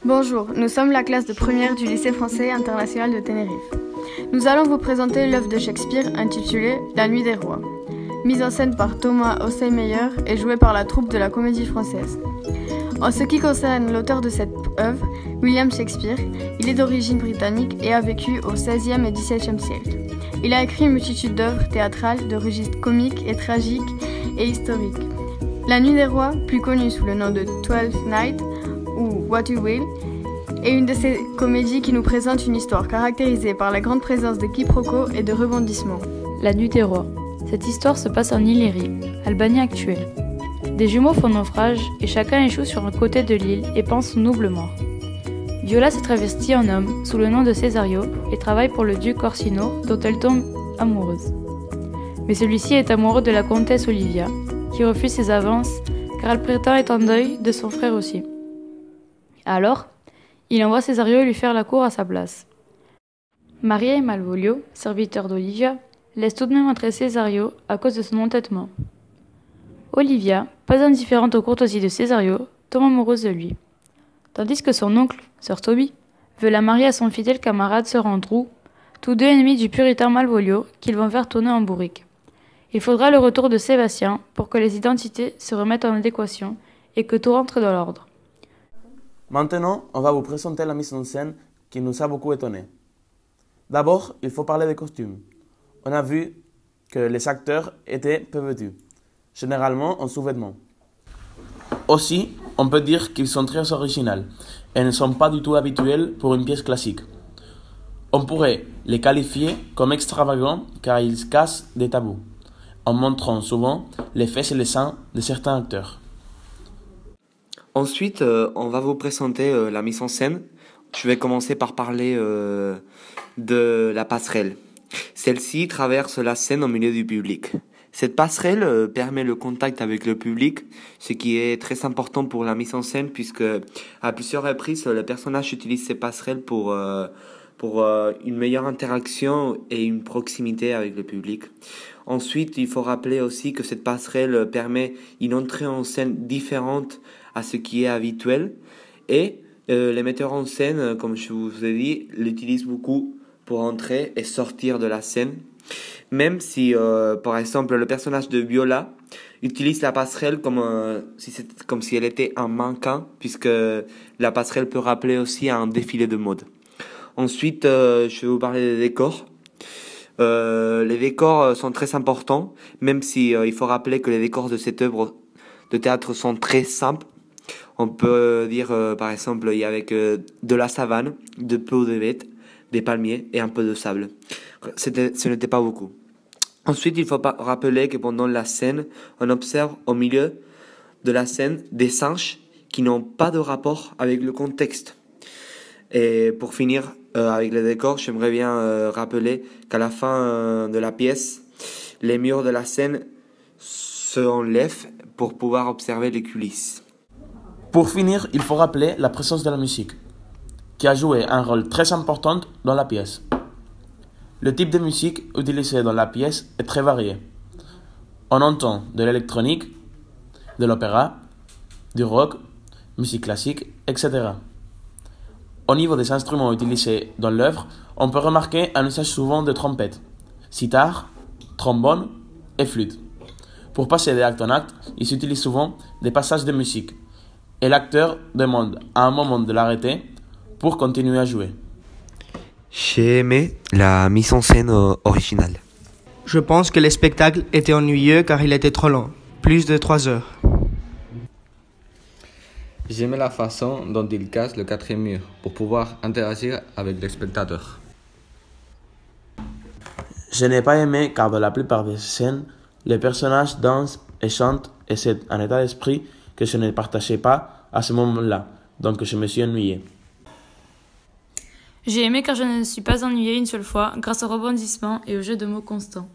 Bonjour, nous sommes la classe de première du lycée français international de Tenerife. Nous allons vous présenter l'œuvre de Shakespeare intitulée La Nuit des Rois, mise en scène par Thomas Ossemeyer et jouée par la troupe de la Comédie Française. En ce qui concerne l'auteur de cette œuvre, William Shakespeare, il est d'origine britannique et a vécu au XVIe et XVIIe siècle. Il a écrit une multitude d'œuvres théâtrales de registres comiques et tragiques et historiques. La Nuit des Rois, plus connue sous le nom de Twelfth Night ou What You Will, est une de ces comédies qui nous présente une histoire caractérisée par la grande présence de quiproquos et de rebondissements. La Nuit des Rois. Cette histoire se passe en Illyrie, Albanie actuelle. Des jumeaux font naufrage et chacun échoue sur un côté de l'île et pense une double mort. Viola se travestit en homme sous le nom de Cesario et travaille pour le duc Orsino dont elle tombe amoureuse. Mais celui-ci est amoureux de la comtesse Olivia, qui refuse ses avances car elle prétend être en deuil de son frère aussi. Alors, il envoie Cesario lui faire la cour à sa place. Maria et Malvolio, serviteurs d'Olivia, laissent tout de même entrer Cesario à cause de son entêtement. Olivia, pas indifférente aux courtoisies de Cesario, tombe amoureuse de lui. Tandis que son oncle, Sir Toby, veut la marier à son fidèle camarade Sir Andrew, tous deux ennemis du puritain Malvolio qu'ils vont faire tourner en bourrique. Il faudra le retour de Sébastien pour que les identités se remettent en adéquation et que tout rentre dans l'ordre. Maintenant, on va vous présenter la mise en scène qui nous a beaucoup étonnés. D'abord, il faut parler des costumes. On a vu que les acteurs étaient peu vêtus, généralement en sous-vêtements. Aussi, on peut dire qu'ils sont très originaux et ne sont pas du tout habituels pour une pièce classique. On pourrait les qualifier comme extravagants car ils cassent des tabous, en montrant souvent les fesses et les seins de certains acteurs. Ensuite, on va vous présenter la mise en scène. Je vais commencer par parler de la passerelle. Celle-ci traverse la scène au milieu du public. Cette passerelle permet le contact avec le public, ce qui est très important pour la mise en scène puisque à plusieurs reprises, le personnage utilise ces passerelles pour une meilleure interaction et une proximité avec le public. Ensuite, il faut rappeler aussi que cette passerelle permet une entrée en scène différente à ce qui est habituel et les metteurs en scène, comme je vous ai dit, l'utilisent beaucoup pour entrer et sortir de la scène. Même si, par exemple, le personnage de Viola utilise la passerelle comme si elle était un mannequin, puisque la passerelle peut rappeler aussi un défilé de mode. Ensuite, je vais vous parler des décors. Les décors sont très importants, même si il faut rappeler que les décors de cette œuvre de théâtre sont très simples. On peut dire, par exemple, il y a avec de la savane, de peaux de bête, des palmiers et un peu de sable. Ce n'était pas beaucoup. Ensuite, il faut rappeler que pendant la scène, on observe au milieu de la scène des singes qui n'ont pas de rapport avec le contexte. Et pour finir avec les décors, j'aimerais bien rappeler qu'à la fin de la pièce, les murs de la scène se enlèvent pour pouvoir observer les coulisses. Pour finir, il faut rappeler la présence de la musique, qui a joué un rôle très important dans la pièce. Le type de musique utilisé dans la pièce est très varié. On entend de l'électronique, de l'opéra, du rock, musique classique, etc. Au niveau des instruments utilisés dans l'œuvre, on peut remarquer un usage souvent de trompettes, sitar, trombone et flûte. Pour passer d'acte en acte, il s'utilise souvent des passages de musique, et l'acteur demande à un moment de l'arrêter pour continuer à jouer. J'ai aimé la mise en scène originale. Je pense que le spectacle était ennuyeux car il était trop long, plus de 3 heures. J'aimais la façon dont il casse le quatrième mur pour pouvoir interagir avec les spectateurs. Je n'ai pas aimé car dans la plupart des scènes, les personnages dansent et chantent et c'est un état d'esprit que je ne partageais pas à ce moment-là, donc je me suis ennuyé. J'ai aimé car je ne me suis pas ennuyée une seule fois grâce au rebondissement et au jeu de mots constant.